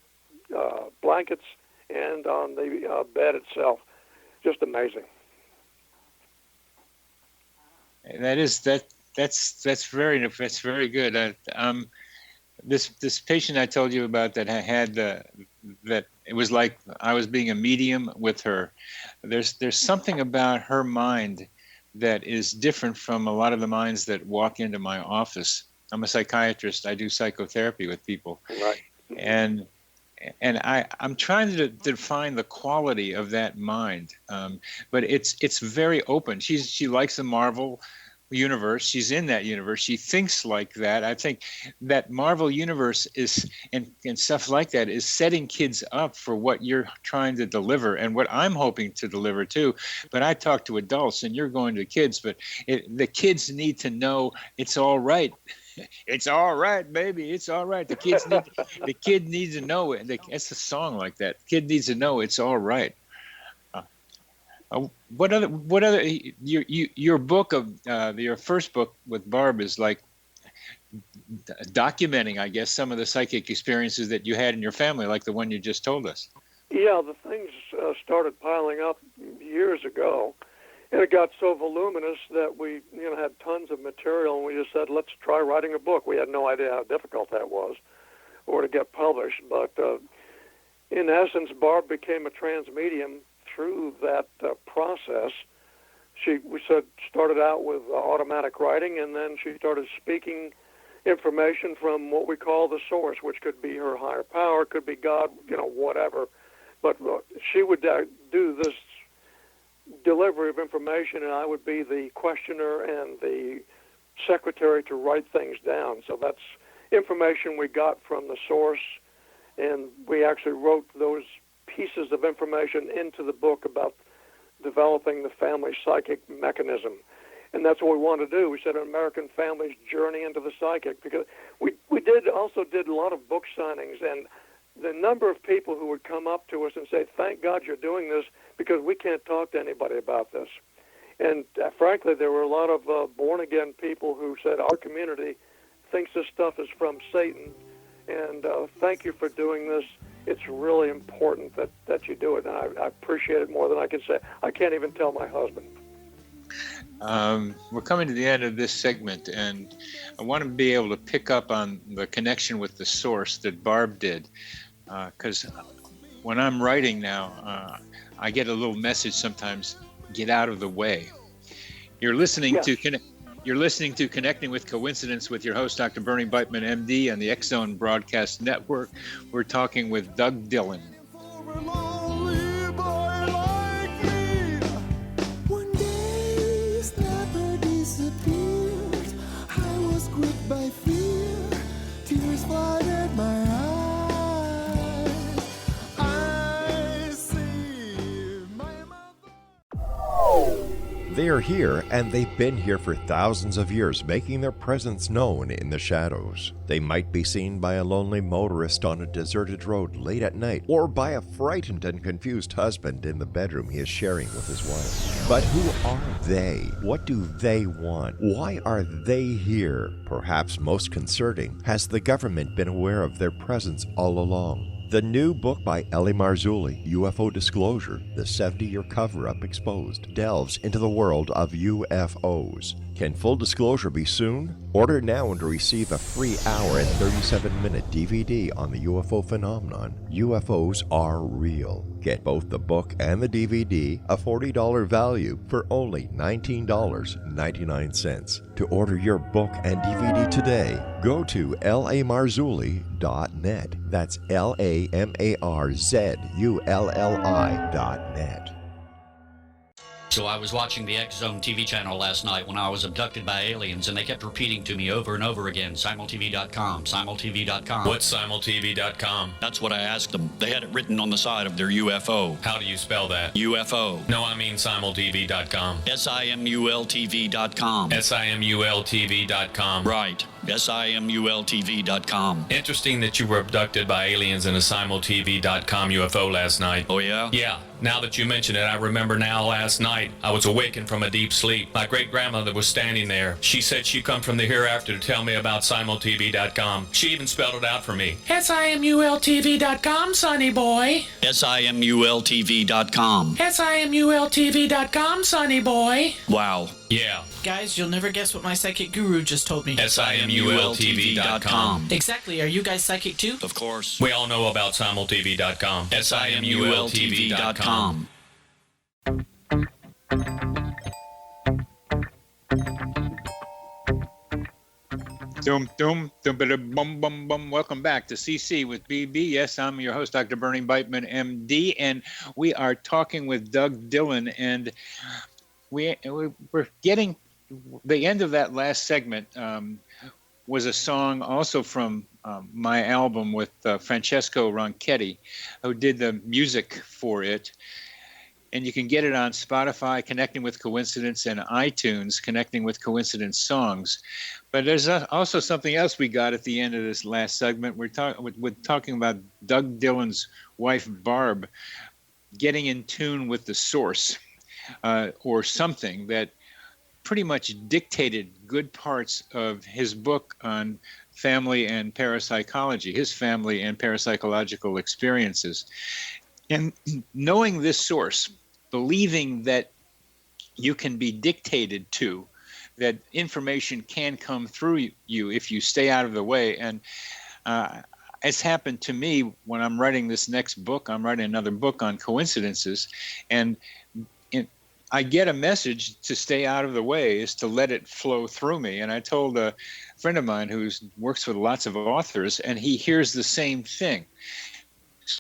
blankets and on the bed itself. Just amazing. That's very good. This patient I told you about that had that it was like I was being a medium with her. There's something about her mind that is different from a lot of the minds that walk into my office. I'm a psychiatrist. I do psychotherapy with people, right? And I'm trying to define the quality of that mind, but it's very open. She likes the Marvel universe. She's in that universe. She thinks like that. I think that Marvel universe is and stuff like that is setting kids up for what you're trying to deliver and what I'm hoping to deliver too. But I talk to adults and you're going to kids, but the kids need to know it's all right. It's all right, baby. It's all right. The kid needs to know it. It's a song like that. The kid needs to know it's all right. What other your book of your first book with Barb is like documenting, I guess, some of the psychic experiences that you had in your family, like the one you just told us. Yeah, the things started piling up years ago, and it got so voluminous that we had tons of material, and we just said, let's try writing a book. We had no idea how difficult that was or to get published, but in essence, Barb became a transmedium through that process. We started out with automatic writing, and then she started speaking information from what we call the source, which could be her higher power, could be God, whatever. But she would do this delivery of information, and I would be the questioner and the secretary to write things down. So that's information we got from the source, and we actually wrote those pieces of information into the book about developing the family psychic mechanism. And that's what we wanted to do. We said an American family's journey into the psychic, because we also did a lot of book signings, and the number of people who would come up to us and say, thank God you're doing this, because we can't talk to anybody about this. And frankly, there were a lot of born-again people who said, our community thinks this stuff is from Satan, and thank you for doing this. It's really important that you do it, and I appreciate it more than I can say. I can't even tell my husband. We're coming to the end of this segment, and I want to be able to pick up on the connection with the source that Barb did, because when I'm writing now, I get a little message sometimes, get out of the way. You're listening to Connecting with Coincidence with your host, Dr. Bernie Beitman, MD, on the X-Zone Broadcast Network. We're talking with Doug Dillon. One day, Snapper disappeared. I was gripped by fear. Tears flooded my eyes. I see my mother. They are here, and they've been here for thousands of years, making their presence known in the shadows. They might be seen by a lonely motorist on a deserted road late at night, or by a frightened and confused husband in the bedroom he is sharing with his wife. But who are they? What do they want? Why are they here? Perhaps most concerning, has the government been aware of their presence all along? The new book by Ellie Marzulli, UFO Disclosure, the 70-year cover-up exposed, delves into the world of UFOs. Can full disclosure be soon? Order now and receive a free hour and 37-minute DVD on the UFO phenomenon. UFOs are real. Get both the book and the DVD, a $40 value, for only $19.99. To order your book and DVD today, go to lamarzulli.net. That's LAMARZULLI.net. So I was watching the X-Zone TV channel last night when I was abducted by aliens, and they kept repeating to me over and over again, simultv.com, simultv.com. What's simultv.com? That's what I asked them. They had it written on the side of their UFO. How do you spell that? UFO. No, I mean simultv.com. simultv.com. simultv.com. Right. simultv.com. Interesting that you were abducted by aliens in a simultv.com UFO last night. Oh, yeah? Yeah. Now that you mention it, I remember now last night I was awakened from a deep sleep. My great-grandmother was standing there. She said she come from the hereafter to tell me about simultv.com. She even spelled it out for me. SIMULTV.com, sonny boy. SIMULTV.com. SIMULTV.com, sonny boy. Wow. Yeah. Guys, you'll never guess what my psychic guru just told me. SIMULTV.com. Exactly. Are you guys psychic too? Of course. We all know about simultv.com. SIMULTV.com. Doom, doom, doom, bum, bum, bum. Welcome back to CC with BB. Yes, I'm your host, Dr. Bernie Beitman, MD, and we are talking with Doug Dillon, and we're getting the end of that last segment. Was a song also from my album with Francesco Ronchetti, who did the music for it. And you can get it on Spotify, Connecting with Coincidence, and iTunes, Connecting with Coincidence Songs. But there's also something else we got at the end of this last segment. We're talking about Doug Dillon's wife, Barb, getting in tune with the source, or something that pretty much dictated good parts of his book on family and parapsychology, his family and parapsychological experiences. And knowing this source, believing that you can be dictated to, that information can come through you if you stay out of the way. And it's happened to me when I'm writing this next book. I'm writing another book on coincidences, and I get a message to stay out of the way, is to let it flow through me. And I told a friend of mine who works with lots of authors, and he hears the same thing.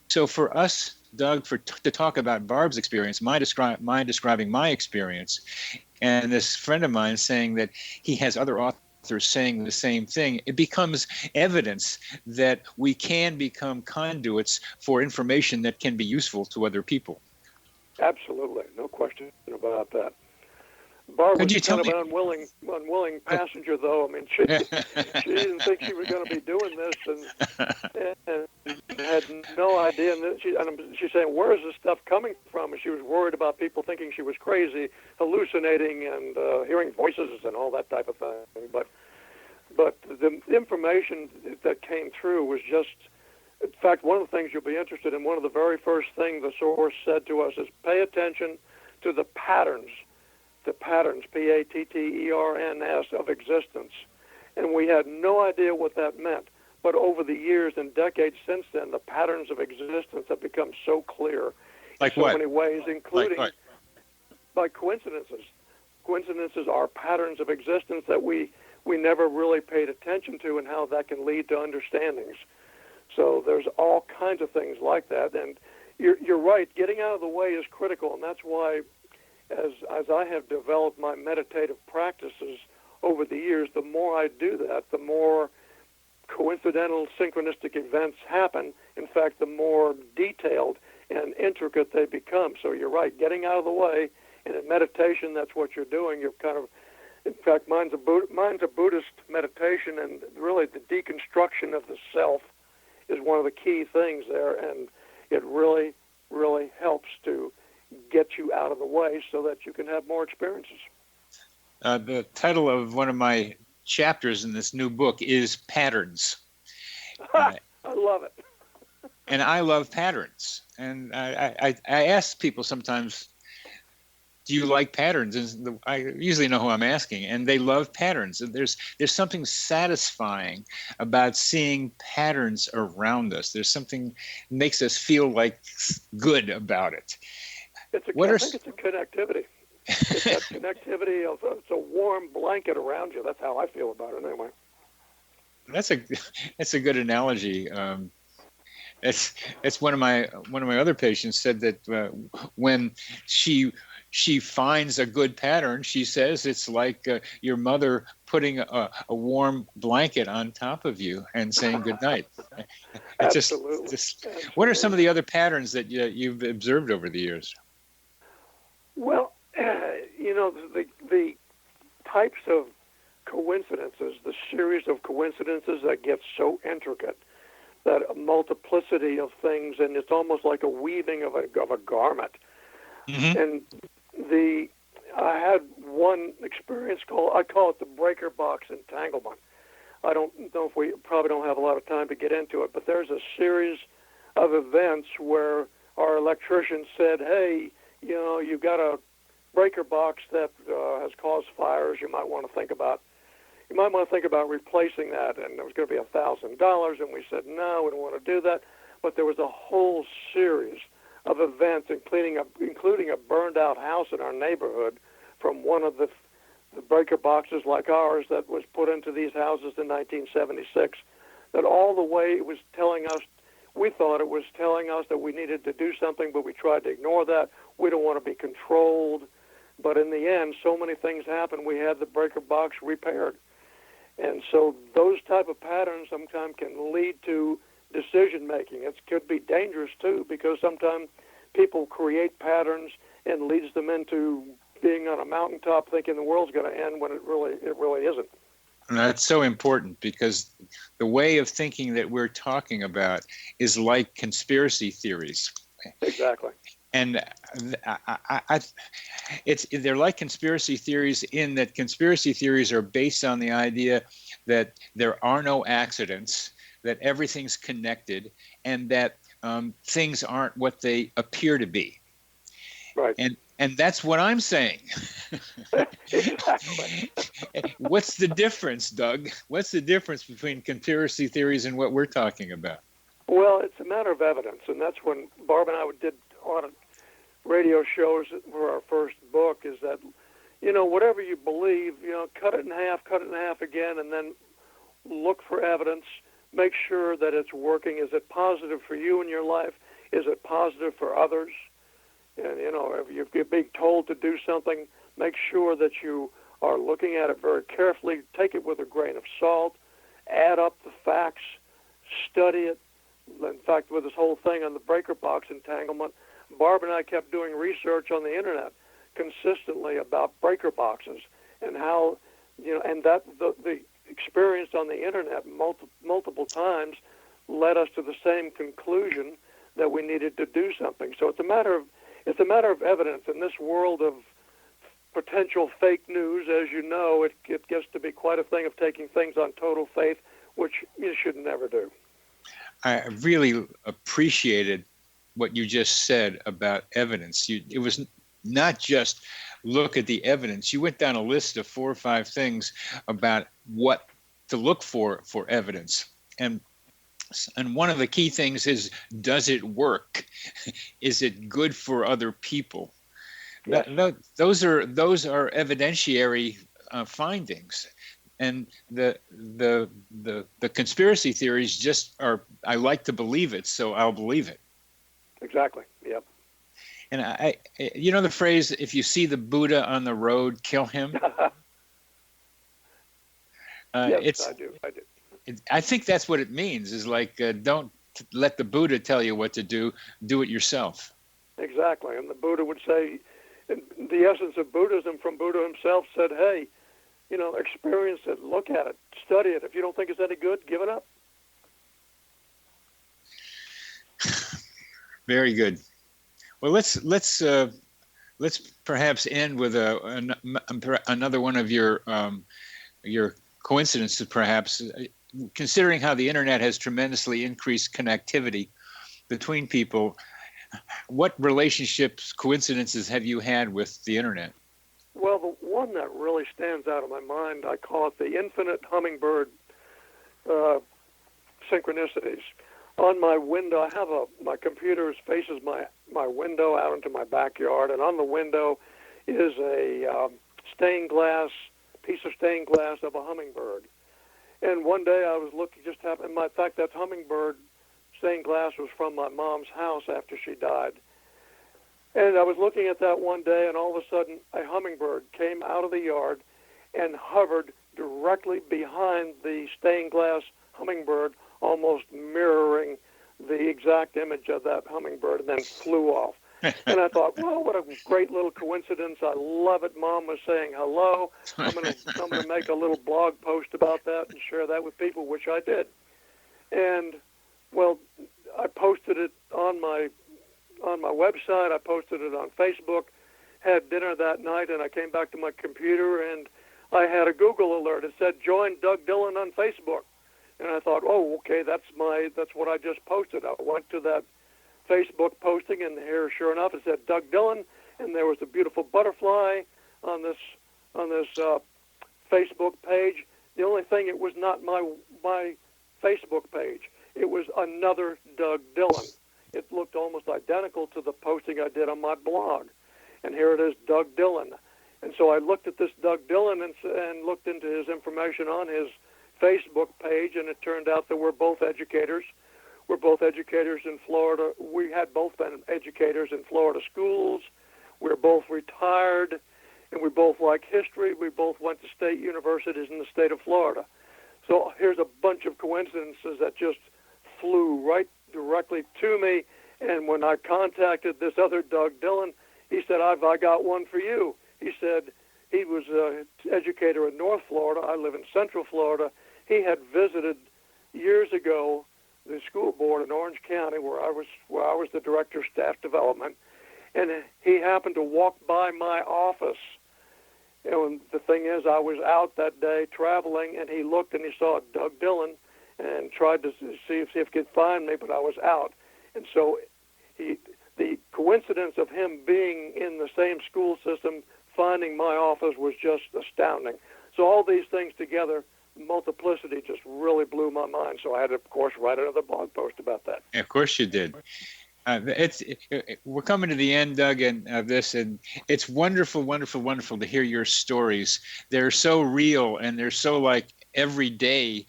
So for us, Doug, to talk about Barb's experience, my describing my experience, and this friend of mine saying that he has other authors saying the same thing, it becomes evidence that we can become conduits for information that can be useful to other people. Absolutely, no question about that. Barb was kind of an unwilling passenger, though. I mean, she didn't think she was going to be doing this, and had no idea. And she's saying, "Where is this stuff coming from?" And she was worried about people thinking she was crazy, hallucinating, and hearing voices and all that type of thing. But the information that came through was just. In fact, one of the things you'll be interested in, one of the very first things the source said to us is pay attention to the patterns, P-A-T-T-E-R-N-S, of existence. And we had no idea what that meant. But over the years and decades since then, the patterns of existence have become so clear in so many ways, including by coincidences. Coincidences are patterns of existence that we never really paid attention to, and how that can lead to understandings. So there's all kinds of things like that, and you're right. Getting out of the way is critical, and that's why, as I have developed my meditative practices over the years, the more I do that, the more coincidental, synchronistic events happen. In fact, the more detailed and intricate they become. So you're right. Getting out of the way, and in meditation, that's what you're doing. You're kind of, in fact, mine's a Buddhist meditation, and really the deconstruction of the self is one of the key things there, and it really, really helps to get you out of the way so that you can have more experiences. The title of one of my chapters in this new book is Patterns. I love it. And I love patterns. And I ask people sometimes, do you like patterns? And I usually know who I'm asking, and they love patterns. And there's something satisfying about seeing patterns around us. There's something that makes us feel like good about it. I think it's a connectivity. It's that connectivity of it's a warm blanket around you. That's how I feel about it anyway. That's a good analogy. It's one of my other patients said that when she finds a good pattern, she says it's like your mother putting a warm blanket on top of you and saying good night. Absolutely. What are some of the other patterns that you've observed over the years? Well, the types of coincidences, the series of coincidences that get so intricate, that a multiplicity of things, and it's almost like a weaving of a garment. Mm-hmm. And I had one experience I call it the breaker box entanglement. I don't know if we probably don't have a lot of time to get into it, but there's a series of events where our electrician said, hey, you've got a breaker box that has caused fires. You might want to think about replacing that, and it was going to be $1,000, and we said, no, we don't want to do that. But there was a whole series of events, including a burned-out house in our neighborhood from one of the breaker boxes like ours that was put into these houses in 1976, that all the way it was telling us, we thought it was telling us that we needed to do something, but we tried to ignore that. We don't want to be controlled. But in the end, so many things happened, we had the breaker box repaired. And so those type of patterns sometimes can lead to decision-making. It could be dangerous, too, because sometimes people create patterns and leads them into being on a mountaintop thinking the world's going to end when it really isn't. And that's so important, because the way of thinking that we're talking about is like conspiracy theories. Exactly. And they're like conspiracy theories in that conspiracy theories are based on the idea that there are no accidents, that everything's connected, and that things aren't what they appear to be. Right. And that's what I'm saying. Exactly. What's the difference, Doug? What's the difference between conspiracy theories and what we're talking about? Well, it's a matter of evidence, and that's when Barb and I did on radio shows for our first book, is that, whatever you believe, cut it in half again, and then look for evidence. Make sure that it's working. Is it positive for you in your life? Is it positive for others? And, if you're being told to do something, make sure that you are looking at it very carefully. Take it with a grain of salt. Add up the facts. Study it. In fact, with this whole thing on the breaker box entanglement, Barb and I kept doing research on the Internet consistently about breaker boxes and how, and that the experience on the Internet multiple times led us to the same conclusion that we needed to do something. So it's a matter of evidence. In this world of potential fake news, as you know, it gets to be quite a thing of taking things on total faith, which you should never do. I really appreciated what you just said about evidence. It was not just look at the evidence. You went down a list of 4 or 5 things about what to look for evidence. And one of the key things is, does it work? Is it good for other people? Yes. Those are evidentiary findings. And the conspiracy theories just are, I like to believe it, so I'll believe it. Exactly. Yep. And I the phrase, if you see the Buddha on the road, kill him. Yes, I do. I think that's what it means, is like, don't let the Buddha tell you what to do it yourself. Exactly. And the Buddha would say, the essence of Buddhism from Buddha himself said, hey, experience it, look at it, study it. If you don't think it's any good, give it up. Very good. Well, let's perhaps end with another one of your coincidences, perhaps. Considering how the Internet has tremendously increased connectivity between people, what relationships, coincidences have you had with the Internet? Well, the one that really stands out in my mind, I call it the infinite hummingbird synchronicities. On my window, I have my computer faces my window out into my backyard, and on the window is a piece of stained glass of a hummingbird. And one day I was looking, in fact, that hummingbird stained glass was from my mom's house after she died. And I was looking at that one day, and all of a sudden, a hummingbird came out of the yard and hovered directly behind the stained glass hummingbird, almost mirroring the exact image of that hummingbird, and then flew off. And I thought, well, what a great little coincidence. I love it. Mom was saying hello. I'm gonna make a little blog post about that and share that with people, which I did. And, well, I posted it on my on my website. I posted it on Facebook, had dinner that night, and I came back to my computer, and I had a Google alert. It said, join Doug Dillon on Facebook. And I thought, oh, okay, that's what I just posted. I went to that Facebook posting, and here, sure enough, it said Doug Dillon, and there was a beautiful butterfly on this Facebook page. The only thing, it was not my Facebook page. It was another Doug Dillon. It looked almost identical to the posting I did on my blog. And here it is, Doug Dillon. And so I looked at this Doug Dillon and looked into his information on his Facebook page, and it turned out that we're both educators. We're both educators in Florida. We had both been educators in Florida schools. We're both retired, and we both like history. We both went to state universities in the state of Florida. So here's a bunch of coincidences that just flew right directly to me. And when I contacted this other Doug Dillon, he said, I got one for you. He said he was an educator in North Florida. I live in Central Florida. He had visited years ago the school board in Orange County, where I was the director of staff development, and he happened to walk by my office. And the thing is, I was out that day traveling, and he looked and he saw Doug Dillon and tried to see if he could find me, but I was out. And so the coincidence of him being in the same school system, finding my office, was just astounding. So all these things together, multiplicity, just really blew my mind. So I had to, of course, write another blog post about that. Yeah, of course you did. We're coming to the end, Doug, of this, and it's wonderful, wonderful, wonderful to hear your stories. They're so real, and they're so like every day,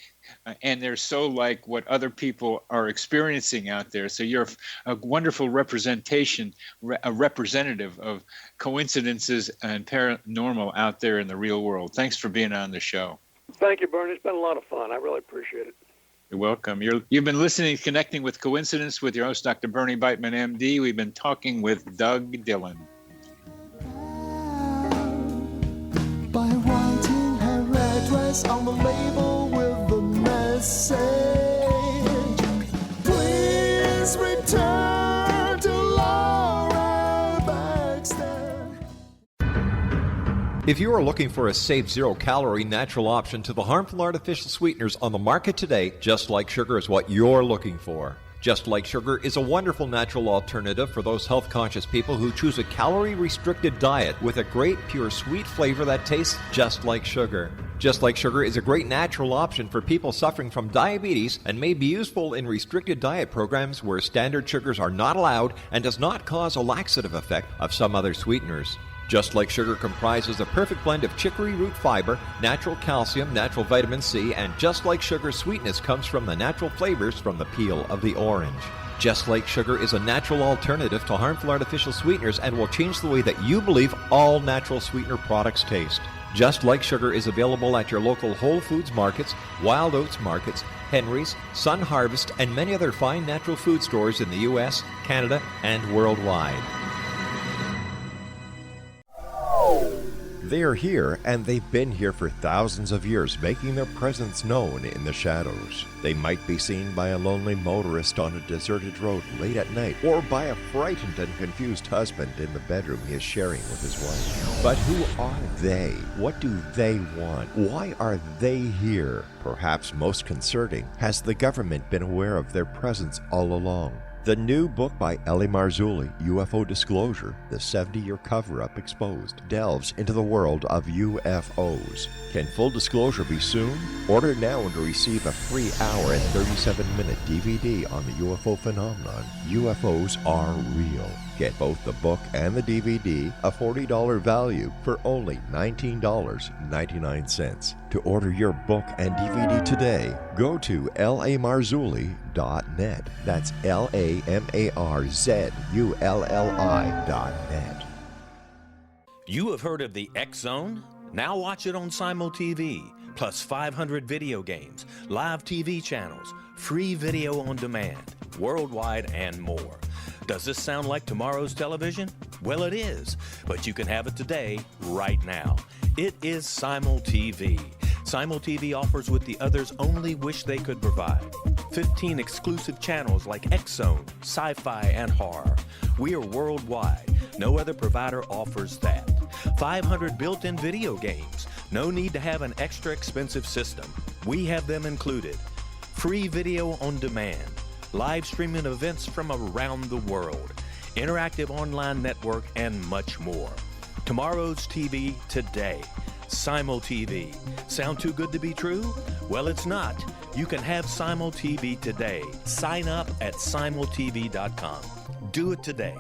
and they're so like what other people are experiencing out there. So you're a wonderful representation, a representative of coincidences and paranormal out there in the real world. Thanks for being on the show. Thank you, Bernie. It's been a lot of fun. I really appreciate it. You're welcome. You've been listening, Connecting with Coincidence, with your host, Dr. Bernie Beitman, MD. We've been talking with Doug Dillon. By writing her address on the label with the message, please return to Laura Baxter. If you are looking for a safe, zero-calorie natural option to the harmful artificial sweeteners on the market today, Just Like Sugar is what you're looking for. Just Like Sugar is a wonderful natural alternative for those health-conscious people who choose a calorie-restricted diet with a great, pure, sweet flavor that tastes just like sugar. Just Like Sugar is a great natural option for people suffering from diabetes and may be useful in restricted diet programs where standard sugars are not allowed and does not cause a laxative effect of some other sweeteners. Just Like Sugar comprises a perfect blend of chicory root fiber, natural calcium, natural vitamin C, and Just Like Sugar's sweetness comes from the natural flavors from the peel of the orange. Just Like Sugar is a natural alternative to harmful artificial sweeteners and will change the way that you believe all natural sweetener products taste. Just Like Sugar is available at your local Whole Foods markets, Wild Oats markets, Henry's, Sun Harvest, and many other fine natural food stores in the U.S., Canada, and worldwide. They are here, and they've been here for thousands of years, making their presence known in the shadows. They might be seen by a lonely motorist on a deserted road late at night, or by a frightened and confused husband in the bedroom he is sharing with his wife. But who are they? What do they want? Why are they here? Perhaps most concerning, has the government been aware of their presence all along? The new book by Ellie Marzulli, UFO Disclosure, the 70-year cover-up exposed, delves into the world of UFOs. Can full disclosure be soon? Order now and receive a free hour and 37-minute DVD on the UFO phenomenon. UFOs are real. Get both the book and the DVD, a $40 value, for only $19.99. To order your book and DVD today, go to lamarzulli.net. That's LAMARZULLI.net. You have heard of the X Zone? Now watch it on Simul TV, plus 500 video games, live TV channels, free video on demand, worldwide, and more. Does this sound like tomorrow's television? Well, it is, but you can have it today, right now. It is Simul TV. Simul TV offers what the others only wish they could provide. 15 exclusive channels like X-Zone, Sci-Fi, and Horror. We are worldwide. No other provider offers that. 500 built-in video games. No need to have an extra expensive system. We have them included. Free video on demand. Live streaming events from around the world. Interactive online network, and much more. Tomorrow's TV today. Simul TV. Sound too good to be true? Well, it's not. You can have Simul TV today. Sign up at simultv.com. Do it today.